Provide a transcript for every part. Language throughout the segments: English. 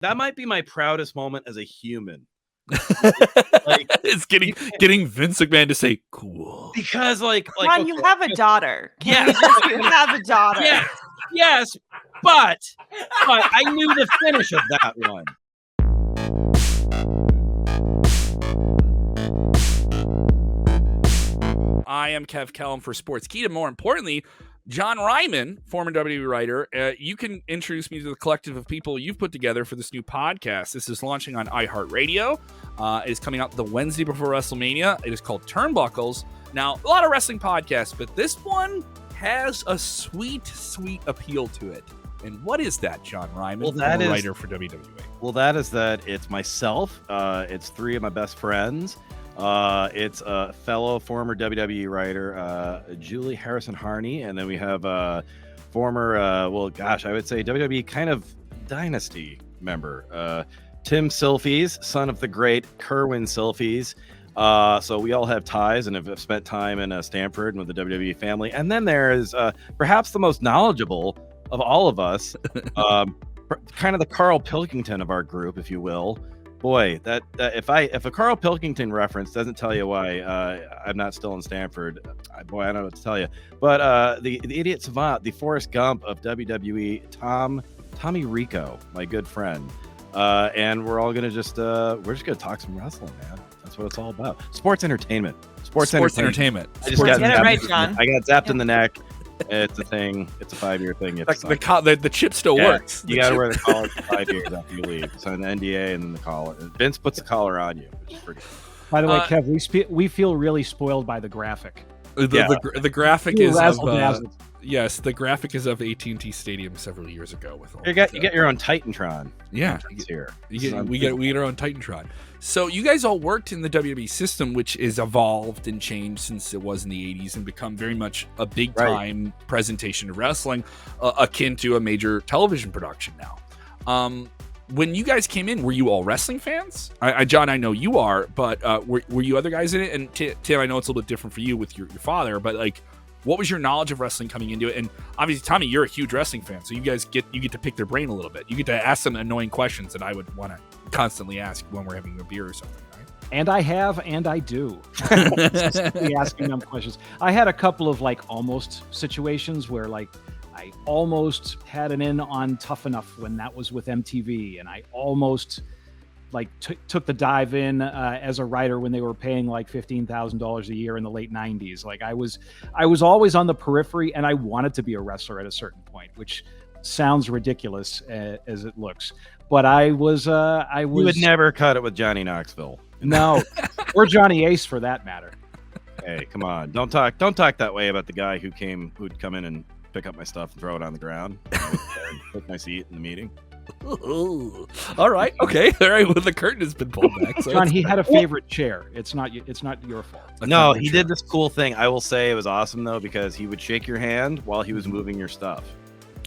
That might be my proudest moment as a human. It's getting Vince McMahon to say cool. Because like Ron, you have a daughter. Yeah, You have a daughter. Yes, but I knew the finish of that one. I am Kev Kellam for Sportskeeda. More importantly, John Ryman, former WWE writer, you can introduce me to the collective of people you've put together for this new podcast. This is launching on iHeartRadio. It is coming out the Wednesday before WrestleMania. It is called Turnbuckles. Now, a lot of wrestling podcasts, but this one has a sweet, sweet appeal to it. And what is that, John Ryman, writer for WWE? Well, that is that it's myself. It's three of my best friends. It's a fellow former WWE writer, Julie Harrison Harney, and then we have former, I would say WWE kind of dynasty member, Tim Silfies, son of the great Kerwin Silfies. So we all have ties and have spent time in Stamford and with the WWE family. And then there is perhaps the most knowledgeable of all of us, kind of the Carl Pilkington of our group, if you will. Boy, that if a Carl Pilkington reference doesn't tell you why I'm not still in Stamford, I don't know what to tell you. But the idiot savant, the Forrest Gump of WWE, Tommy Rico, my good friend, and we're all gonna we're just gonna talk some wrestling, man. That's what it's all about. Sports entertainment. Sports entertainment. I just got right, John. I got zapped in the neck. It's a thing. It's a 5-year thing. It's the chip still works. You got to wear the collar for 5 years after you leave. So an NDA and then the collar. Vince puts the collar on you, which is pretty cool. By the way, Kev, we feel really spoiled by the graphic. The graphic is of yes, the graphic is of AT&T Stadium several years ago. With all you get your own Titantron. Yeah, we get our own Titantron. So you guys all worked in the WWE system, which is evolved and changed since it was in the 80s and become very much a big time presentation of wrestling, akin to a major television production now. When you guys came in, were you all wrestling fans? John, I know you are, but were you other guys in it? And Tim, I know it's a little bit different for you with your father, but like, what was your knowledge of wrestling coming into it? And obviously, Tommy, you're a huge wrestling fan, so you guys get to pick their brain a little bit. You get to ask them annoying questions that I would want to constantly ask when we're having a beer or something, right? And I have, and I do. Asking them questions. I had a couple of almost situations where I almost had an in on Tough Enough when that was with MTV, and I almost took the dive in as a writer when they were paying $15,000 a year in the late 90s. I was always on the periphery, and I wanted to be a wrestler at a certain point, which sounds ridiculous as it looks. But I was. You would never cut it with Johnny Knoxville. No, or Johnny Ace for that matter. Hey, come on! Don't talk that way about the guy who'd come in and pick up my stuff and throw it on the ground. Take my seat in the meeting. All right, okay, all right. Well, the curtain has been pulled back. So John, he had a favorite chair. It's not your fault. No, he did this cool thing. I will say it was awesome though, because he would shake your hand while he was moving your stuff.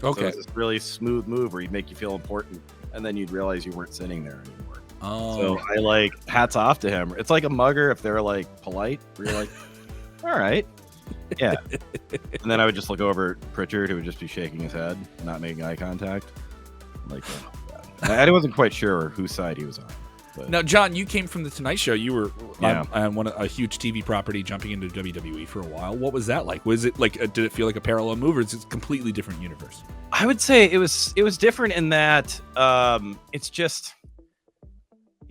Okay, so it was this really smooth move where he'd make you feel important, and then you'd realize you weren't sitting there anymore. Oh, so I hats off to him. It's like a mugger if they're polite. Where you're all right. Yeah. And then I would just look over at Pritchard, who would just be shaking his head, not making eye contact. I wasn't quite sure whose side he was on. But. Now, John, you came from the Tonight Show. You were on a huge TV property, jumping into WWE for a while. What was that like? Was it did it feel like a parallel move, or is it a completely different universe? I would say it was different in that it's just,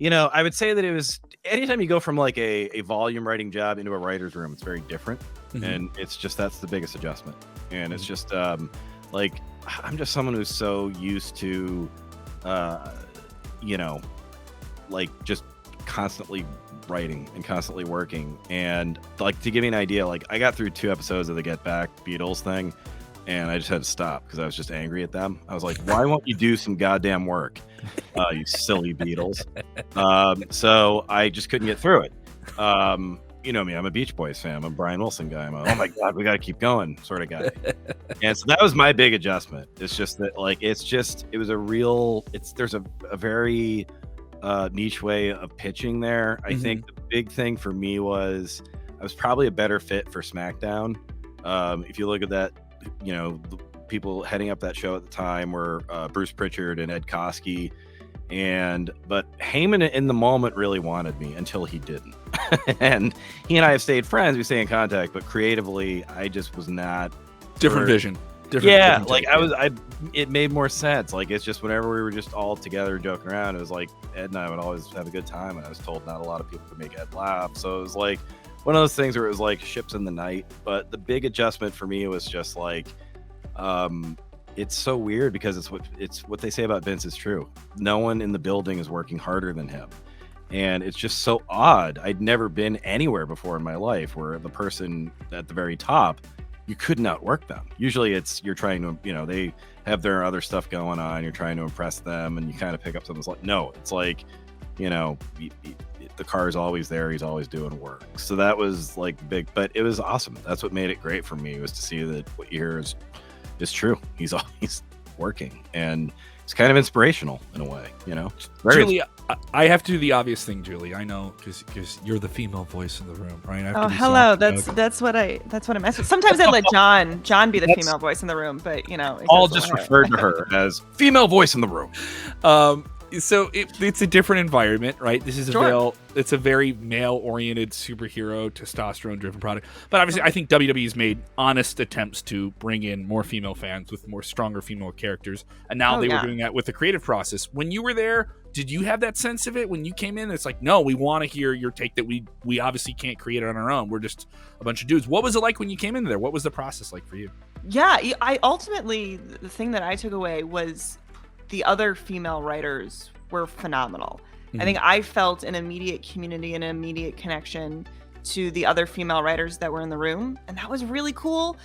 I would say that it was, anytime you go from a volume writing job into a writer's room, it's very different. Mm-hmm. And it's just, that's the biggest adjustment. And it's just I'm just someone who's so used to, just constantly writing and constantly working. And to give you an idea, I got through 2 episodes of the Get Back Beatles thing, and I just had to stop because I was just angry at them. I was like, why won't you do some goddamn work, you silly Beatles? So I just couldn't get through it. You know me, I'm a Beach Boys fan. I'm a Brian Wilson guy. I'm a, oh my God, we got to keep going sort of guy. And so that was my big adjustment. It's just that there's a very niche way of pitching there. I think the big thing for me was I was probably a better fit for SmackDown. If you look at that, the people heading up that show at the time were Bruce Pritchard and Ed Koskey. But Heyman in the moment really wanted me until he didn't. And he and I have stayed friends. We stay in contact, but creatively, I just was not different vision. Different like it made more sense. Like, it's just whenever we were just all together joking around, it was like Ed and I would always have a good time. And I was told not a lot of people could make Ed laugh. So it was like one of those things where it was like ships in the night. But the big adjustment for me was just like, it's so weird because it's what they say about Vince is true. No one in the building is working harder than him. And it's just so odd. I'd never been anywhere before in my life where the person at the very top, you couldn't outwork them. Usually you're trying to, they have their other stuff going on. You're trying to impress them and you kind of pick up something. No, it's like, the car is always there. He's always doing work. So that was like big, but it was awesome. That's what made it great for me, was to see that what you hear is true. He's always working, and it's kind of inspirational in a way, Julie, I have to do the obvious thing, Julie. I know, because you're the female voice in the room, right? Oh, hello. That's what I mess with. Sometimes I let John be the female voice in the room, but I'll just refer to her as female voice in the room. So it's a different environment, right? This is it's a very male-oriented superhero, testosterone-driven product. But obviously, I think WWE's made honest attempts to bring in more female fans with more stronger female characters, and now were doing that with the creative process. When you were there, did you have that sense of it when you came in? It's like, no, we want to hear your take that we obviously can't create it on our own. We're just a bunch of dudes. What was it like when you came in there? What was the process like for you? Yeah, I ultimately, the thing that I took away was the other female writers were phenomenal. I think I felt an immediate community and an immediate connection to the other female writers that were in the room, and that was really cool.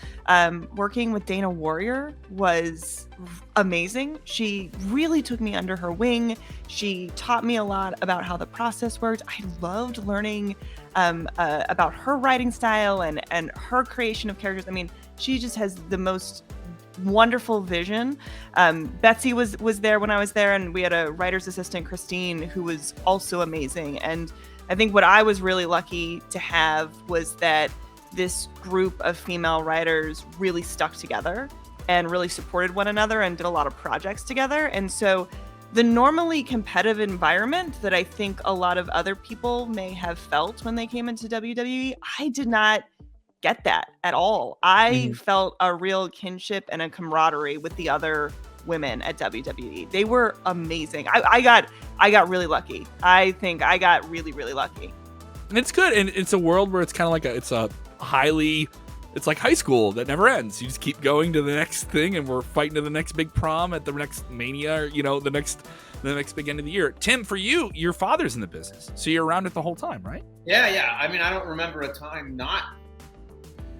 Working with Dana Warrior was amazing. She really took me under her wing. She taught me a lot about how the process worked. I loved learning about her writing style and her creation of characters. I mean, she just has the most wonderful vision. Betsy was there when I was there, and we had a writer's assistant, Christine, who was also amazing. And I think what I was really lucky to have was that this group of female writers really stuck together and really supported one another and did a lot of projects together. And so the normally competitive environment that I think a lot of other people may have felt when they came into WWE, I did not get that at all. I felt a real kinship and a camaraderie with the other women at WWE. They were amazing. I got really lucky. I think I got really, really lucky. And it's good. And it's a world where it's kind of like it's like high school that never ends. You just keep going to the next thing, and we're fighting to the next big prom at the next Mania, or, the next big end of the year. Tim, for you, your father's in the business, so you're around it the whole time, right? Yeah. I mean, I don't remember a time not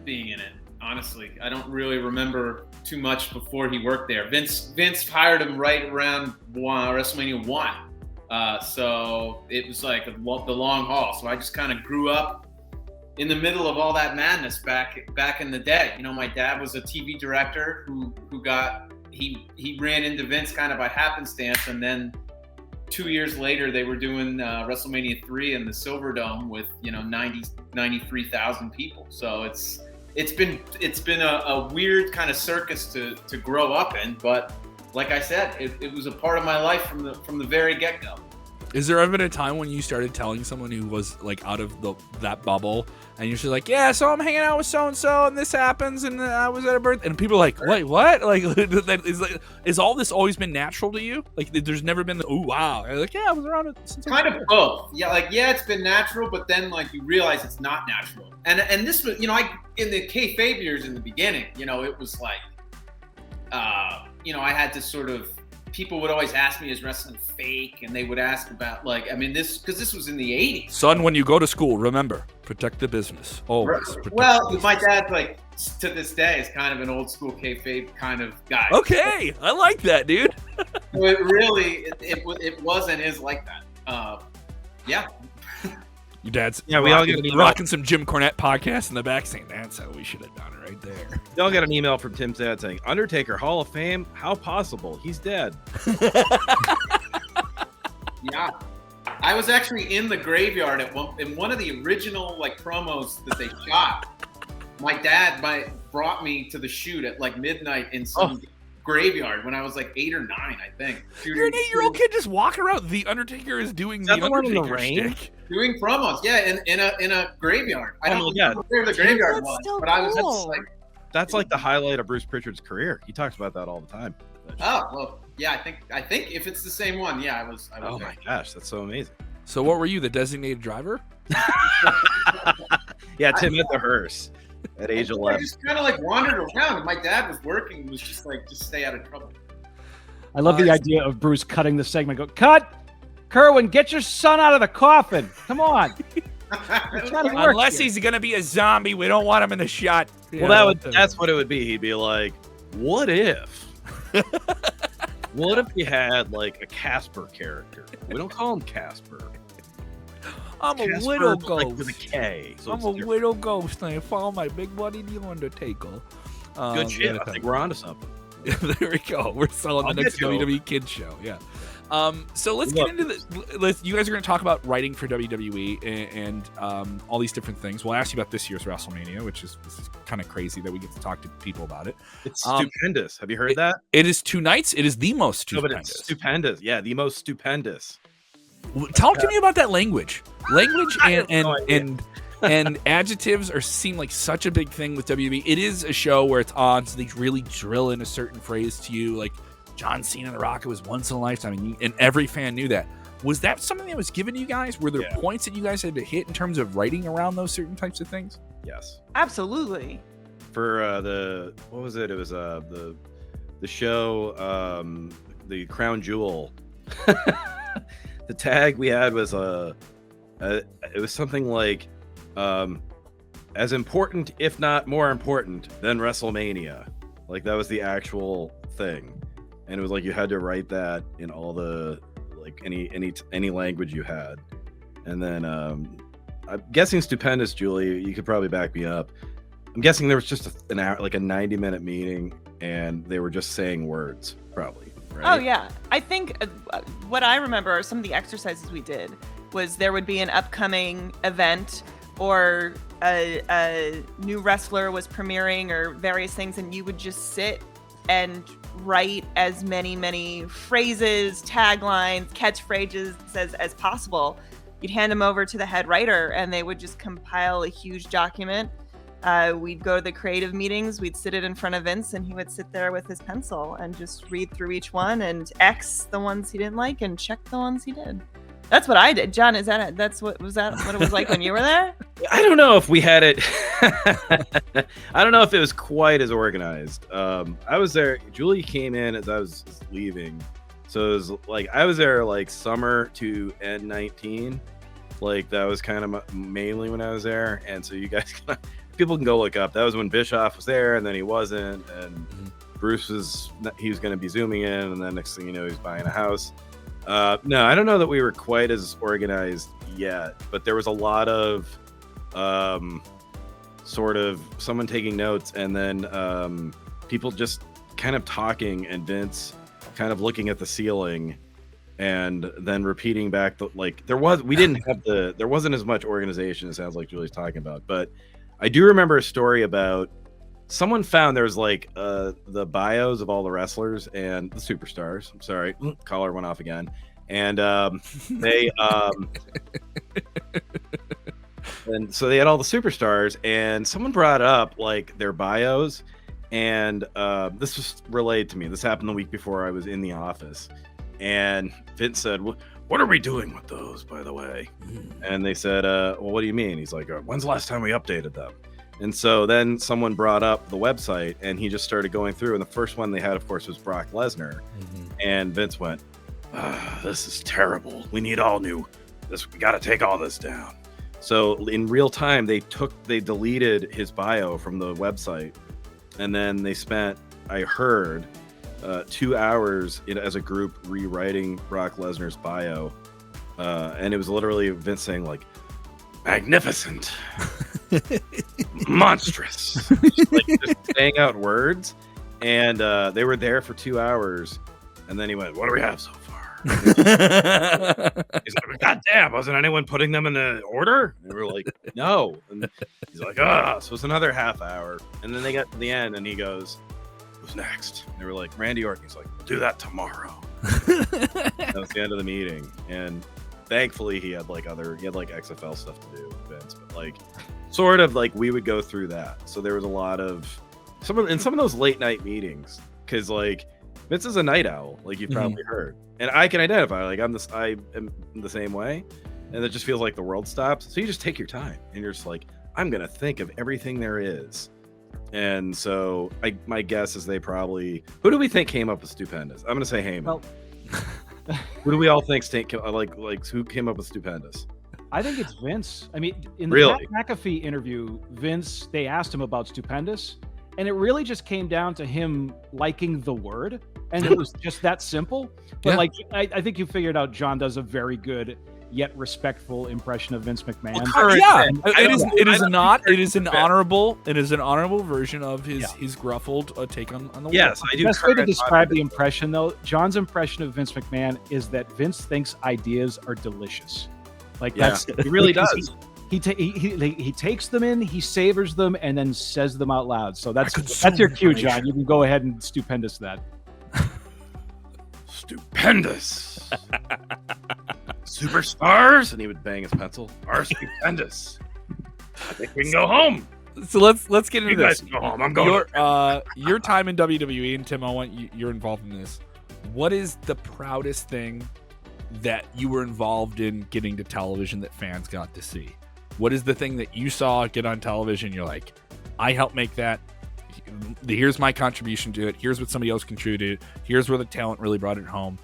being in it, honestly. I don't really remember too much before he worked there. Vince hired him right around WrestleMania 1. So it was like the long haul. So I just kind of grew up in the middle of all that madness back in the day. My dad was a TV director who ran into Vince kind of by happenstance, and then 2 years later they were doing WrestleMania 3 in the Silverdome with 93,000 people. So it's been a weird kind of circus to grow up in, but like I said, it was a part of my life from the very get-go. Is there ever been a time when you started telling someone who was like out of that bubble, and you're just like, yeah, so I'm hanging out with so-and-so, and this happens, and I was at a birthday, and people are like, wait, what? Like, is all this always been natural to you? Like, there's never been oh, wow. You're like, yeah, I was around it since kind of both. Yeah, it's been natural, but then like you realize it's not natural. And this was, in the kayfabe years in the beginning, it was like, I had to sort of, people would always ask me, is wrestling fake? And they would ask about because this was in the 80s. Son, when you go to school, remember, protect the business. Always. My dad's like, to this day, is kind of an old school kayfabe kind of guy. Okay, I like that, dude. So it really, it was and is like that. Yeah. Your dad's we all get rocking some Jim Cornette podcast in the back saying, that's how we should have done it right there. We all got an email from Tim's dad saying, Undertaker, Hall of Fame? How possible? He's dead. Yeah. I was actually in the graveyard in one of the original promos that they shot. My dad brought me to the shoot at midnight in some graveyard when I was like 8 or 9, I think. You're an 8-year-old kid just walking around. The Undertaker is doing the Undertaker shtick. Doing promos, in a graveyard. I don't know where the graveyard was, but I was just like, that's like the highlight of Bruce Pritchard's career. He talks about that all the time. Oh well, yeah. I think if it's the same one, I was. Oh my gosh, that's so amazing. So what were you, the designated driver? Yeah, Tim at the hearse at age 11. I just kind of like wandered around. My dad was working and was just like, just stay out of trouble. I love the idea of Bruce cutting the segment. Go, cut! Kerwin, get your son out of the coffin. Come on. Unless he's going to be a zombie, we don't want him in the shot. Well, that's what it would be. He'd be like, what if? What if you had like a Casper character? We don't call him Casper. I'm Casper, a widow ghost. Like with a K. So I'm a widow ghost, and I follow my big buddy the Undertaker. Good shit. I think we're onto something. There we go. We're selling the next WWE Kids show. Yeah. So let's get into this. You guys are going to talk about writing for WWE and all these different things. We'll ask you about this year's WrestleMania, this is kind of crazy that we get to talk to people about it. It's stupendous. Have you heard that? It is 2 nights. It is the most stupendous. No, but it's stupendous. Yeah, the most stupendous. Talk to me about that language. Language and adjectives seem like such a big thing with WWE. It is a show where it's on, so they really drill in a certain phrase to you, like John Cena and The Rock. It was once in a lifetime, and every fan knew that. Was that something that was given to you guys? Were there points that you guys had to hit in terms of writing around those certain types of things? Yes, absolutely. For what was it? It was the show, the Crown Jewel. The tag we had was it was something like as important, if not more important, than WrestleMania. Like that was the actual thing, and it was like you had to write that in all the like any language you had. And then I'm guessing stupendous, Julie. You could probably back me up. I'm guessing there was just an hour, like a 90-minute meeting, and they were just saying words, probably. Right? Oh yeah, I think what I remember are some of the exercises we did was there would be an upcoming event or a new wrestler was premiering or various things, and you would just sit and write as many phrases, taglines, catchphrases as possible. You'd hand them over to the head writer, and they would just compile a huge document. We'd go to the creative meetings, we'd sit it in front of Vince, and he would sit there with his pencil and just read through each one and X the ones he didn't like and check the ones he did. That's what I did. John, what it was like when you were there? I don't know if we had it. I don't know if it was quite as organized. I was there. Julie came in as I was leaving. So it was like, I was there like summer to N19. Like that was kind of mainly when I was there. And so you guys people can go look up. That was when Bischoff was there, and then he wasn't, and Bruce was going to be zooming in, and then next thing you know, he's buying a house. No, I don't know that we were quite as organized yet, but there was a lot of sort of someone taking notes, and then people just kind of talking, and Vince kind of looking at the ceiling, and then repeating back there wasn't as much organization. It sounds like Julie's talking about, but I do remember a story about someone found there was like the bios of all the wrestlers and the superstars. I'm sorry, collar went off again. And they and so they had all the superstars, and someone brought up like their bios, and this was relayed to me. This happened the week before I was in the office, and Vince said, "What are we doing with those, by the way?" And they said, well, what do you mean? He's like, when's the last time we updated them? And so then someone brought up the website, and he just started going through, and the first one they had, of course, was Brock Lesnar. And Vince went, this is terrible. We need all new. We got to take all this down. So in real time, they deleted his bio from the website, and then they spent, I heard, 2 hours as a group rewriting Brock Lesnar's bio, and it was literally Vince saying like, magnificent, monstrous, just saying out words, and they were there for 2 hours, and then he went, what do we have so far? He's like, God damn, wasn't anyone putting them in the order? And we were like, no. And he's like, so it's another half hour, and then they got to the end, and he goes, who's next? And they were like, Randy Orton. He's like, we'll do that tomorrow. That was the end of the meeting. And thankfully he had like XFL stuff to do with Vince, but like sort of like we would go through that. So there was a lot of some of those late night meetings, because like Vince is a night owl, like you've probably heard. And I can identify, like I am the same way. And it just feels like the world stops. So you just take your time and you're just like, I'm going to think of everything there is. And so my guess is they probably, who do we think came up with Stupendous? I'm going to say Heyman. Well, who do we all think like who came up with Stupendous? I think it's Vince. I mean, in the Really? Pat McAfee interview, Vince, they asked him about Stupendous, and it really just came down to him liking the word, and it was just that simple. But like, I think you figured out John does a very good yet respectful impression of Vince McMahon. It is an honorable version of his gruffled take on the world. Yes, I do. The best way to describe the impression, though, John's impression of Vince McMahon is that Vince thinks ideas are delicious. Like that's he really does. He takes them in, he savors them, and then says them out loud. So that's your cue, John. You can go ahead and Stupendous that. Stupendous. Superstars, and he would bang his pencil. Are stupendous. I think we can go home. So let's get into you this. Guys go home. I'm going. Your time in WWE, and Tim, I want you're involved in this. What is the proudest thing that you were involved in getting to television that fans got to see? What is the thing that you saw get on television? You're like, I helped make that. Here's my contribution to it. Here's what somebody else contributed. Here's where the talent really brought it home.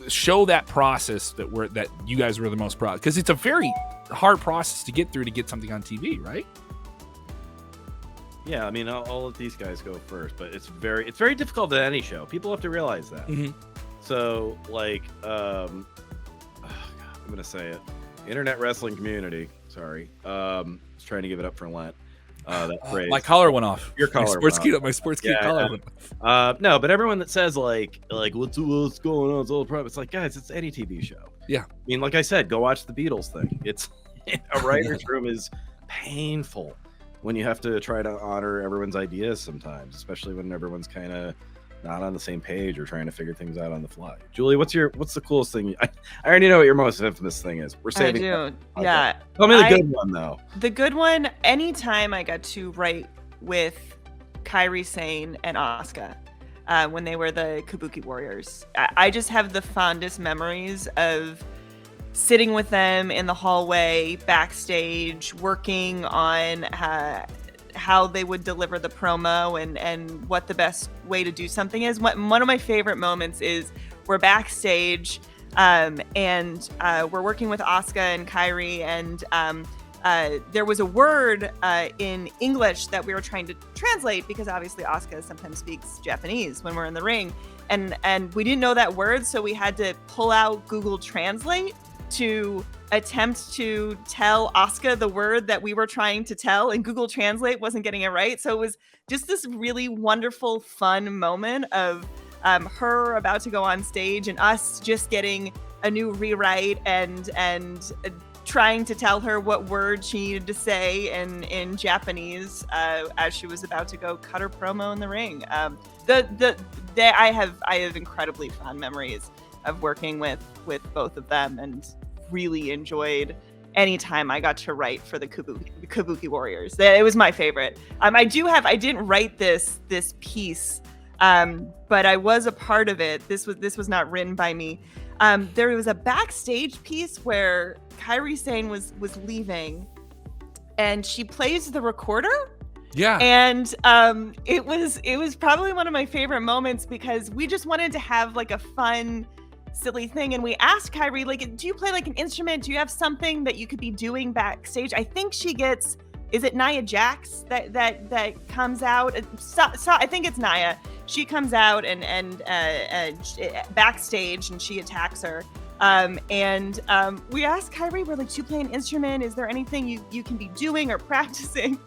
Show that process that you guys were the most proud, because it's a very hard process to get through to get something on TV, right? Yeah, I mean, I'll let these guys go first, but it's very difficult at any show. People have to realize that. So, like, I'm gonna say it. Internet wrestling community. Sorry, I was trying to give it up for Lent. That phrase. My collar went off. Your collar. My Sportskeeda collar went off. No, but everyone that says like what's going on? It's all private. It's like, guys, it's any TV show. Yeah. I mean, like I said, go watch the Beatles thing. It's a writer's room is painful when you have to try to honor everyone's ideas sometimes, especially when everyone's kind of not on the same page or trying to figure things out on the fly. Julie, what's the coolest thing? I already know what your most infamous thing is. We're saving. I do. Yeah. Tell me the good one though. The good one. Anytime I got to write with Kairi Sane and Asuka when they were the Kabuki Warriors, I just have the fondest memories of sitting with them in the hallway, backstage, working on how they would deliver the promo and what the best way to do something is. One of my favorite moments is we're backstage and we're working with Asuka and Kairi, and there was a word in English that we were trying to translate, because obviously Asuka sometimes speaks Japanese when we're in the ring, and we didn't know that word, so we had to pull out Google Translate to attempt to tell Asuka the word that we were trying to tell, and Google Translate wasn't getting it right. So it was just this really wonderful, fun moment of her about to go on stage and us just getting a new rewrite and trying to tell her what word she needed to say in Japanese as she was about to go cut her promo in the ring. I have incredibly fond memories of working with both of them, and really enjoyed any time I got to write for the Kabuki Warriors. It was my favorite. I didn't write this piece, but I was a part of it. This was not written by me. There was a backstage piece where Kairi Sane was leaving, and she plays the recorder. Yeah. And it was probably one of my favorite moments, because we just wanted to have like a fun, silly thing, and we asked Kairi, like, do you play like an instrument? Do you have something that you could be doing backstage? I think she gets, is it Nia Jax that comes out? So I think it's Nia. She comes out and backstage, and she attacks her. We asked Kairi, we're like, do you play an instrument? Is there anything you can be doing or practicing?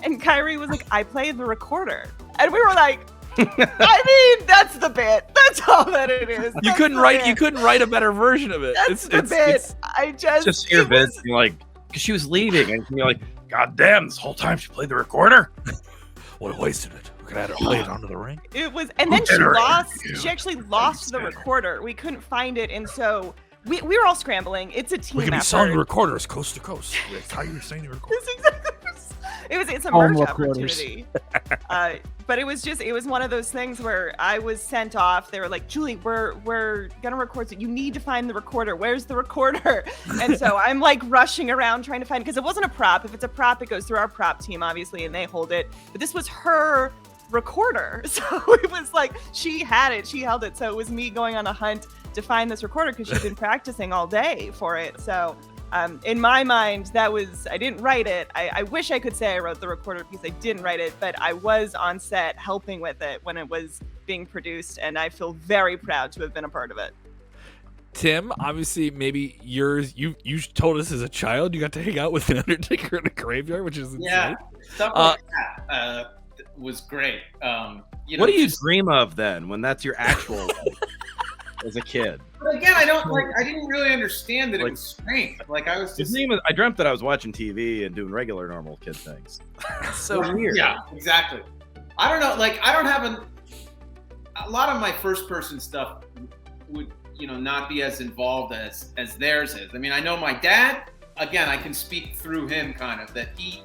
And Kairi was like, I play the recorder. And we were like, I mean, that's the bit. That's all that it is. You couldn't write a better version of it. That's the bit. I just hear Vince being like, because she was leaving, and you're like, God damn, this whole time she played the recorder. Well, I wasted it. We could add her blade onto the ring. It was, and then she actually lost the recorder. We couldn't find it, and so we were all scrambling. It's a team We could be effort. selling recorders coast to coast. That's how you're saying the recorder. It's a merge opportunity. But it was one of those things where I was sent off. They were like, Julie, we're gonna record, so you need to find the recorder. Where's the recorder? And so I'm like rushing around trying to find it, because it wasn't a prop. If it's a prop, it goes through our prop team, obviously, and they hold it. But this was her recorder. So it was like, she had it, she held it. So it was me going on a hunt to find this recorder, because she'd been practicing all day for it. So in my mind, I didn't write it. I wish I could say I wrote the recorder piece. I didn't write it, but I was on set helping with it when it was being produced, and I feel very proud to have been a part of it. Tim, obviously, maybe you told us as a child you got to hang out with an Undertaker in a graveyard, which is insane. Yeah, stuff like that was great. What do you dream of then, when that's your actual life as a kid? But again, I didn't really understand that it was strange. Like, I was just... I dreamt that I was watching TV and doing regular normal kid things. So weird. Yeah, exactly. I don't know. Like, I don't have a lot of my first person stuff would, not be as involved as theirs is. I mean, I know my dad, again, I can speak through him kind of, that he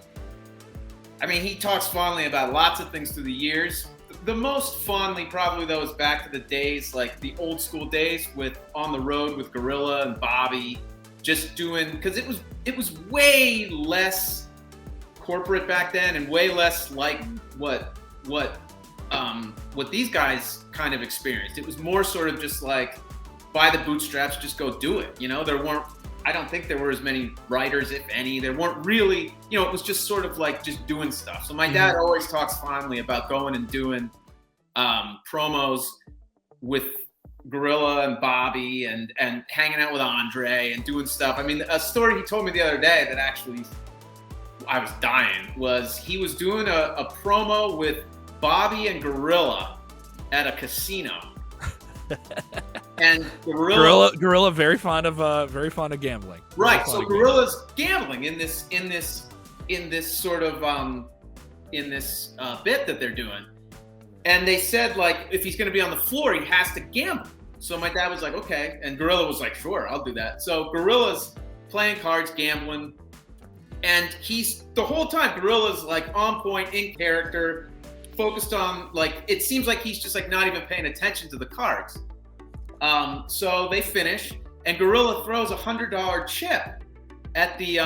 talks fondly about lots of things through the years. The most fondly probably, though, is back to the days, like the old school days with On the Road with Gorilla and Bobby, just doing, because it was way less corporate back then and way less like what these guys kind of experienced. It was more sort of just like, by the bootstraps, just go do it. I don't think there were as many writers, if any. There weren't really, it was just sort of like just doing stuff. So my dad always talks fondly about going and doing promos with Gorilla and Bobby and hanging out with Andre and doing stuff. I mean, a story he told me the other day that actually I was dying was he was doing a promo with Bobby and Gorilla at a casino. And Gorilla very fond of gambling. Right. So Gorilla's gambling in this sort of bit that they're doing. And they said, like, if he's going to be on the floor, he has to gamble. So my dad was like, okay. And Gorilla was like, sure, I'll do that. So Gorilla's playing cards, gambling. And the whole time, Gorilla's like on point, in character, focused on, like, it seems like he's just like not even paying attention to the cards. So they finish, and Gorilla throws $100 chip at the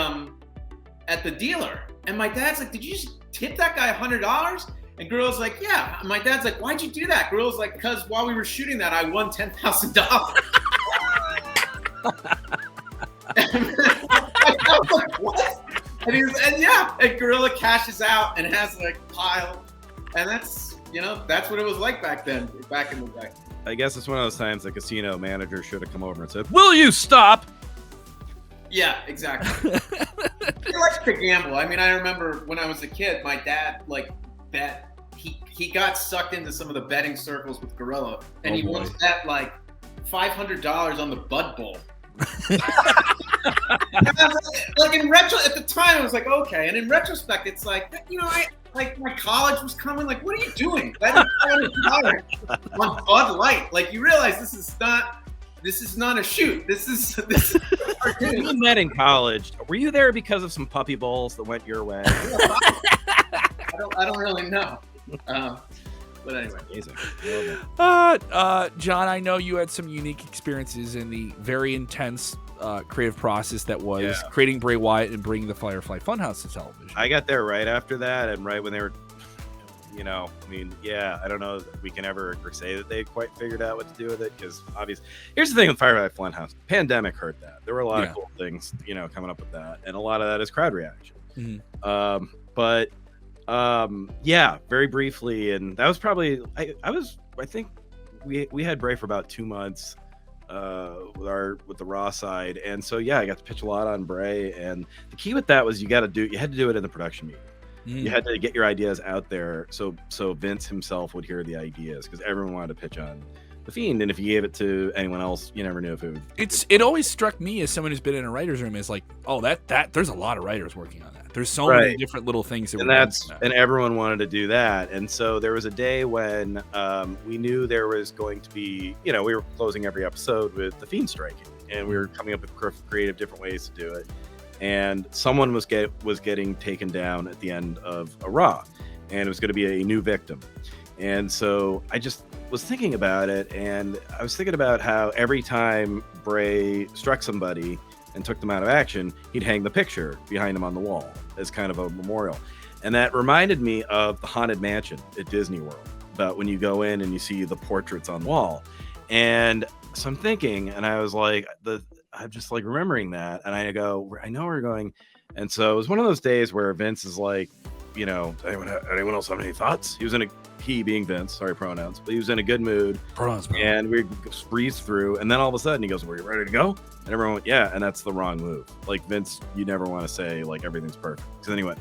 dealer. And my dad's like, did you just tip that guy $100? And Gorilla's like, yeah. And my dad's like, why'd you do that? Gorilla's like, because while we were shooting that, I won $10,000. And I was like, what? And Gorilla cashes out and has like a pile. And that's what it was like back in the day. I guess it's one of those times the casino manager should have come over and said, will you stop? Yeah, exactly. He likes to gamble. I mean, I remember when I was a kid, my dad bet. He got sucked into some of the betting circles with Gorilla, and he once bet like $500 on the Bud Bowl. Like in at the time, I was like, okay. And in retrospect, it's like, my college was coming. Like, what are you doing? Betting $500 on Bud Light. Like, you realize this is not a shoot. This is You met in college. Were you there because of some puppy bowls that went your way? I don't really know. But anyway. Amazing. John, I know you had some unique experiences in the very intense creative process that was creating Bray Wyatt and bringing the Firefly Funhouse to television. I got there right after that, and right when they were, I don't know if we can ever say that they quite figured out what to do with it, because obviously, here's the thing with Firefly Funhouse. Pandemic hurt that. There were a lot of cool things, coming up with that, and a lot of that is crowd reaction. Very briefly, and that was probably I think we had Bray for about 2 months with the Raw side, and so I got to pitch a lot on Bray, and the key with that was you had to do it in the production meeting. You had to get your ideas out there so Vince himself would hear the ideas, because everyone wanted to pitch on the Fiend, and if you gave it to anyone else, you never knew if it would. It always struck me as someone who's been in a writer's room as like, oh, that there's a lot of writers working on that. There's so many different little things and everyone wanted to do that. And so there was a day when we knew there was going to be, we were closing every episode with the Fiend striking, and we were coming up with creative different ways to do it. And someone was getting taken down at the end of a Raw, and it was going to be a new victim. And so I just was thinking about it, and I was thinking about how every time Bray struck somebody and took them out of action, he'd hang the picture behind him on the wall as kind of a memorial. And that reminded me of the Haunted Mansion at Disney World, about when you go in and you see the portraits on the wall. And so I'm thinking, and I was like, I'm just like remembering that. And I go, I know we're going. And so it was one of those days where Vince is like, anyone else have any thoughts? He being Vince, sorry, pronouns, but he was in a good mood. Pronouns. And we breezed through, and then all of a sudden he goes, "Were you ready to go?" And everyone went, "Yeah." And that's the wrong move. Like, Vince, you never want to say like everything's perfect, because then he went,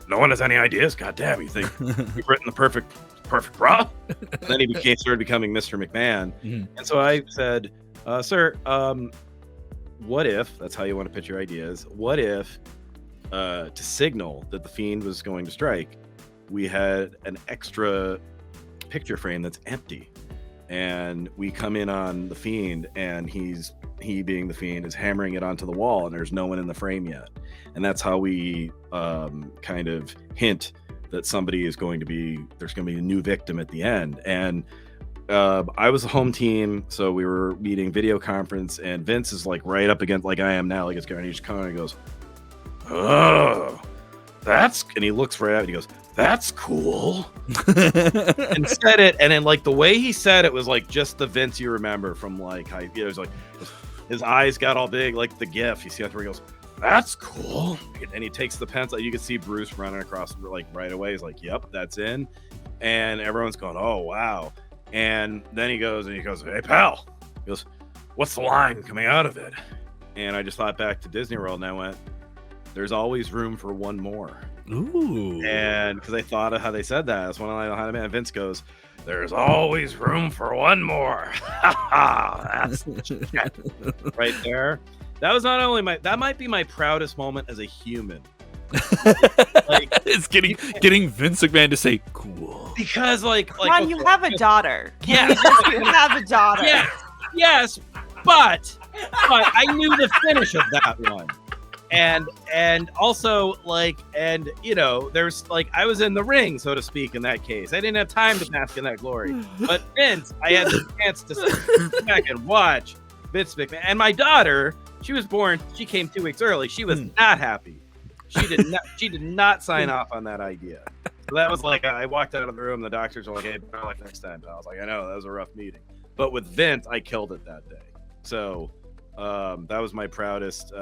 "No one has any ideas. God damn, you think you've written the perfect Raw?" And then he started becoming Mr. McMahon. Mm-hmm. And so I said, "Sir, what if that's how you want to pitch your ideas? What if to signal that the Fiend was going to strike, we had an extra picture frame that's empty, and we come in on the Fiend, and he being the Fiend is hammering it onto the wall, and there's no one in the frame yet, and that's how we kind of hint that there's going to be a new victim at the end." And I was the home team, so we were meeting video conference, and Vince is like right up against, like I am now, like it's going, he just kind of goes, "Oh, and he looks right at it, he goes, that's cool." And said it, and then like the way he said it was like just the Vince you remember from like it was like his eyes got all big, like the GIF. You see that where he goes, "That's cool," and he takes the pencil. You can see Bruce running across like right away. He's like, "Yep, that's in," and everyone's going, "Oh wow!" And then he goes, "Hey pal," he goes, "What's the line coming out of it?" And I just thought back to Disney World, and I went, "There's always room for one more." Ooh. And because I thought of how they said that, it's one of how man Vince goes, "There's always room for one more." That's right there. That was not only that might be my proudest moment as a human. Like, it's getting Vince McMahon to say cool, because like Ron, you have a daughter. Yeah, you have a daughter. Yes, but I knew the finish of that one. And also there's like, I was in the ring, so to speak, in that case. I didn't have time to bask in that glory. But Vince, I had the chance to sit back and watch Vince McMahon. And my daughter, she was born, she came 2 weeks early. She was not happy. She did not sign off on that idea. So that was like, I walked out of the room, the doctors were like, "Hey, next time." I was like, "I know, that was a rough meeting." But with Vince, I killed it that day. So that was my proudest.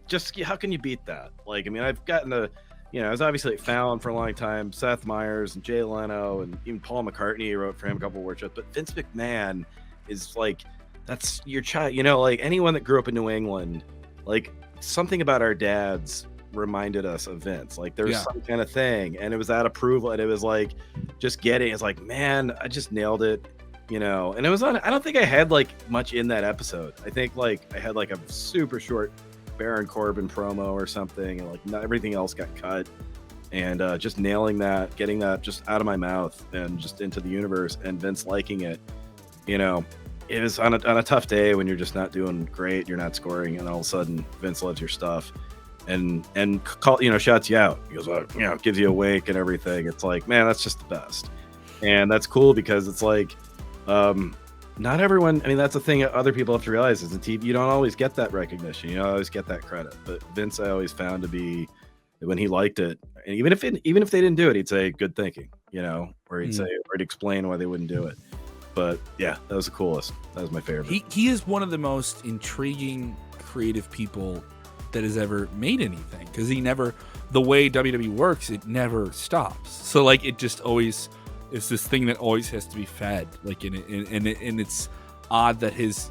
Just how can you beat that? Like, I mean, I've gotten I was obviously at Fallon for a long time, Seth Meyers and Jay Leno, and even Paul McCartney wrote for him a couple of workshops. But Vince McMahon is like, that's your child. Like anyone that grew up in New England, like something about our dads reminded us of Vince. Like there's some kind of thing, and it was that approval, and it was like just it's like, man, I just nailed it. And it was on. I don't think I had like much in that episode. I think like I had like a super short Baron Corbin promo or something, and like not everything else got cut, and just nailing that, getting that just out of my mouth and just into the universe, and Vince liking it. It was on a tough day when you're just not doing great, you're not scoring, and all of a sudden Vince loves your stuff and shouts you out. He goes, gives you a wake and everything. It's like, man, that's just the best. And that's cool, because it's like not everyone, I mean, that's the thing other people have to realize is in TV, you don't always get that recognition. You don't always get that credit. But Vince, I always found to be, when he liked it, and even if they didn't do it, he'd say good thinking, or he'd say, or he'd explain why they wouldn't do it. But yeah, that was the coolest. That was my favorite. He is one of the most intriguing, creative people that has ever made anything, because the way WWE works, it never stops. So like, it just always, it's this thing that always has to be fed. Like, and it's odd that his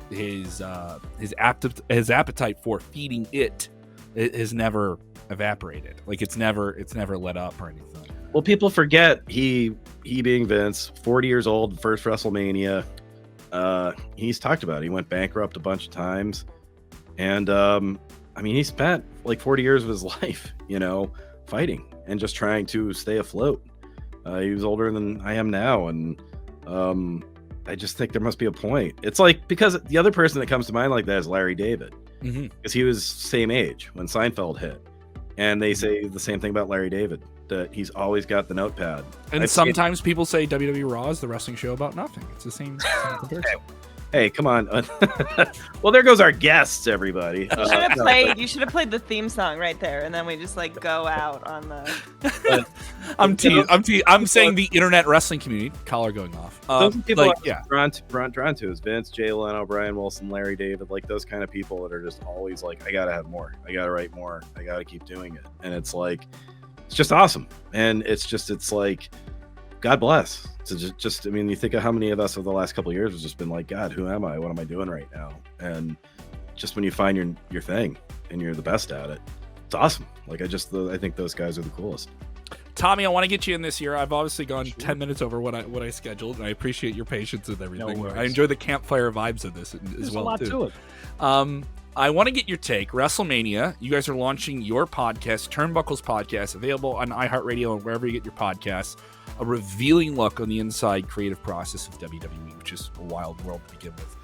appetite for feeding it has never evaporated. Like it's never let up or anything. Well, people forget he being Vince, 40 years old, first WrestleMania, he's talked about it. He went bankrupt a bunch of times, and he spent like 40 years of his life, fighting and just trying to stay afloat. He was older than I am now, and I just think there must be a point. It's like, because the other person that comes to mind like that is Larry David, because he was same age when Seinfeld hit, and they say the same thing about Larry David, that he's always got the notepad. And sometimes people say WWE Raw is the wrestling show about nothing. It's the same comparison. Hey, come on. Well, there goes our guests, everybody. You should have played the theme song right there, and then we just like go out on the. I'm saying the internet wrestling community. Collar going off. Those people drawn to is Vince, Jay Leno, Brian Wilson, Larry David, like those kind of people that are just always like, I gotta have more, I gotta write more, I gotta keep doing it, and it's like, it's just awesome, and it's like, God bless. So just you think of how many of us over the last couple of years has just been like, God, who am I? What am I doing right now? And just when you find your thing and you're the best at it, it's awesome. Like I think those guys are the coolest. Tommy, I want to get you in this year. I've obviously gone 10 minutes over what I scheduled, and I appreciate your patience with everything. No, I enjoy the campfire vibes of this as well. There's a lot to it. I want to get your take. WrestleMania, you guys are launching your podcast, Turnbuckles Podcast, available on iHeartRadio and wherever you get your podcasts. A revealing look on the inside creative process of WWE, which is a wild world to begin with.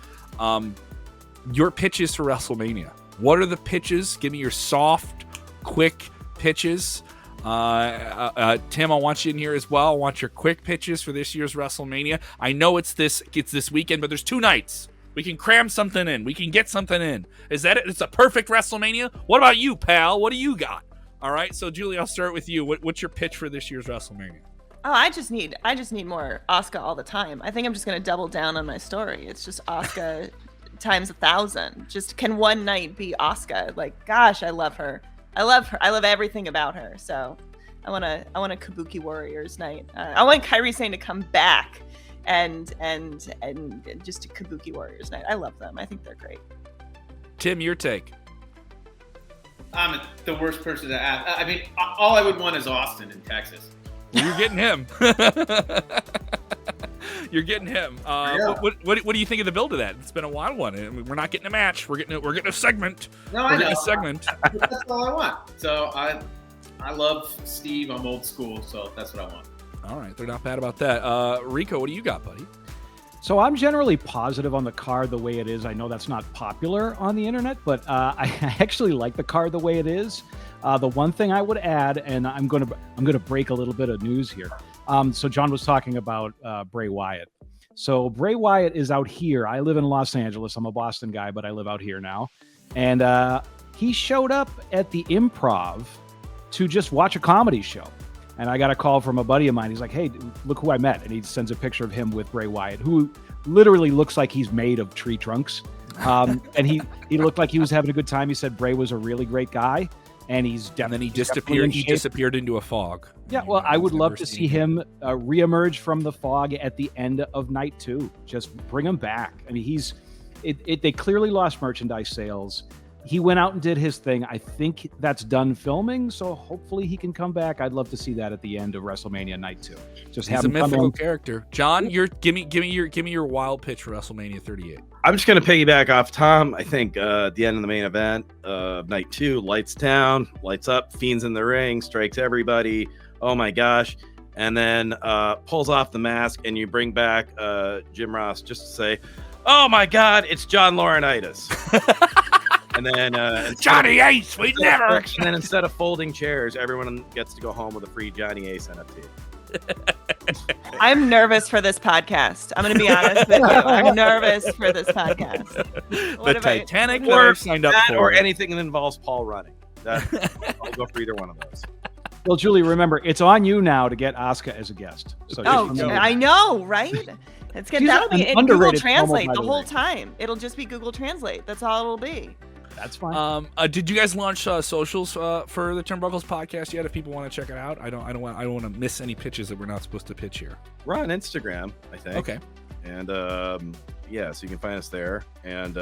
Your pitches for WrestleMania. What are the pitches? Give me your soft, quick pitches. Tim, I want you in here as well. I want your quick pitches for this year's WrestleMania. I know it's this weekend, but there's 2 nights. We can cram something in. We can get something in. Is that it? It's a perfect WrestleMania? What about you, pal? What do you got? All right, so Julie, I'll start with you. What's your pitch for this year's WrestleMania? Oh, I just need more Asuka all the time. I think I'm just gonna double down on my story. It's just Asuka times 1,000. Just can one night be Asuka? Like, gosh, I love her. I love everything about her. So I want a Kabuki Warriors night. I want Kairi Sane to come back and just a Kabuki Warriors night. I love them. I think they're great. Tim, your take. I'm the worst person to ask. I mean, all I would want is Austin in Texas. Well, you're getting him. You're getting him. What do you think of the build of that? It's been a wild one. I mean, we're not getting a match. We're getting a segment. No, I know. A segment. That's all I want. So I love Steve. I'm old school, so that's what I want. All right, they're not bad about that. Rico, what do you got, buddy? So I'm generally positive on the card the way it is. I know that's not popular on the internet, but I actually like the card the way it is. The one thing I would add, and I'm gonna break a little bit of news here. So John was talking about Bray Wyatt. So Bray Wyatt is out here. I live in Los Angeles. I'm a Boston guy, but I live out here now. And he showed up at the Improv to just watch a comedy show. And I got a call from a buddy of mine. He's like, hey, look who I met. And he sends a picture of him with Bray Wyatt, who literally looks like he's made of tree trunks. And he looked like he was having a good time. He said Bray was a really great guy. And he disappeared. He disappeared into a fog. Yeah, well, I would love to see him reemerge from the fog at the end of night 2. Just bring him back. I mean, they clearly lost merchandise sales. He went out and did his thing. I think that's done filming, so hopefully he can come back. I'd love to see that at the end of WrestleMania night 2. Just have him a mythical character. John, give me your wild pitch for WrestleMania 38. I'm just going to piggyback off Tom. I think at the end of the main event of night 2, lights down, lights up, Fiend's in the ring, strikes everybody. Oh my gosh. And then pulls off the mask, and you bring back Jim Ross just to say, oh my God, it's John Laurinaitis. And then Johnny Ace, we never. And then instead of folding chairs, everyone gets to go home with a free Johnny Ace NFT. I'm nervous for this podcast. I'm going to be honest with you. I'm nervous for this podcast. The Titanic or signed up for, or anything that involves Paul running. I'll go for either one of those. Well, Julie, remember, it's on you now to get Asuka as a guest. So I know, right? That'll be in Google Translate the whole time. It'll just be Google Translate. That's all it'll be. That's fine. Did you guys launch socials for the Turnbuckles podcast yet? If people want to check it out, I don't want to miss any pitches that we're not supposed to pitch here. We're on Instagram, I think. Okay. And so you can find us there. And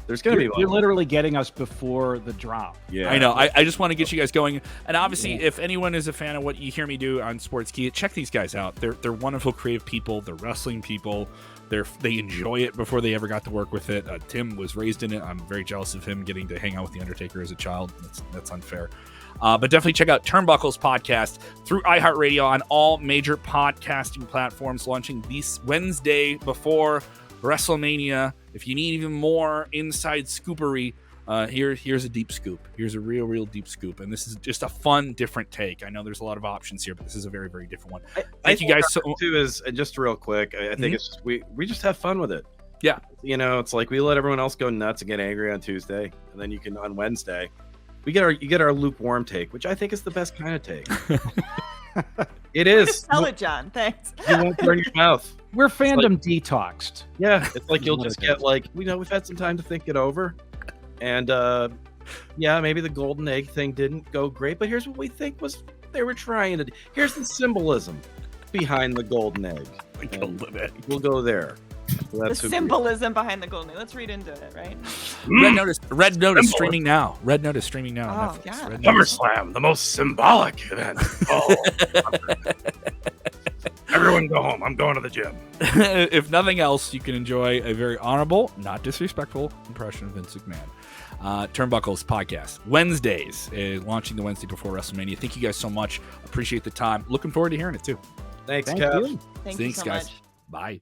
there's going to be. You're literally getting us before the drop. Yeah, I know. I just want to get you guys going. And obviously, if anyone is a fan of what you hear me do on Sportskeeda, check these guys out. They're wonderful, creative people. They're wrestling people. They enjoy it before they ever got to work with it. Tim was raised in it. I'm very jealous of him getting to hang out with the Undertaker as a child. That's unfair. But definitely check out Turnbuckles podcast through iHeartRadio on all major podcasting platforms, launching this Wednesday before WrestleMania. If you need even more inside scoopery, here's a deep scoop. Here's a real deep scoop, and this is just a fun, different take. I know there's a lot of options here, but this is a very, very different one. Thank you guys so much. Too is just real quick. I think it's just we just have fun with it. Yeah, it's like we let everyone else go nuts and get angry on Tuesday, and then you can on Wednesday. You get our lukewarm take, which I think is the best kind of take. It is. Tell it, John. Thanks. You won't burn your mouth. We're fandom detoxed. Yeah, it's like you'll just get like, we've had some time to think it over. And maybe the golden egg thing didn't go great, but here's what we think they were trying to do. Here's the symbolism behind the golden egg. We'll go there. So the symbolism behind the golden egg. Let's read into it, right? Red Notice streaming now. Red Notice streaming now. Oh, yeah. SummerSlam, the most symbolic event. Oh. Everyone go home. I'm going to the gym. If nothing else, you can enjoy a very honorable, not disrespectful impression of Vince McMahon. Turnbuckles podcast Wednesdays, launching the Wednesday before WrestleMania. Thank you guys so much. Appreciate the time. Looking forward to hearing it too. Thanks, Kev. Thank you so guys. much. Bye.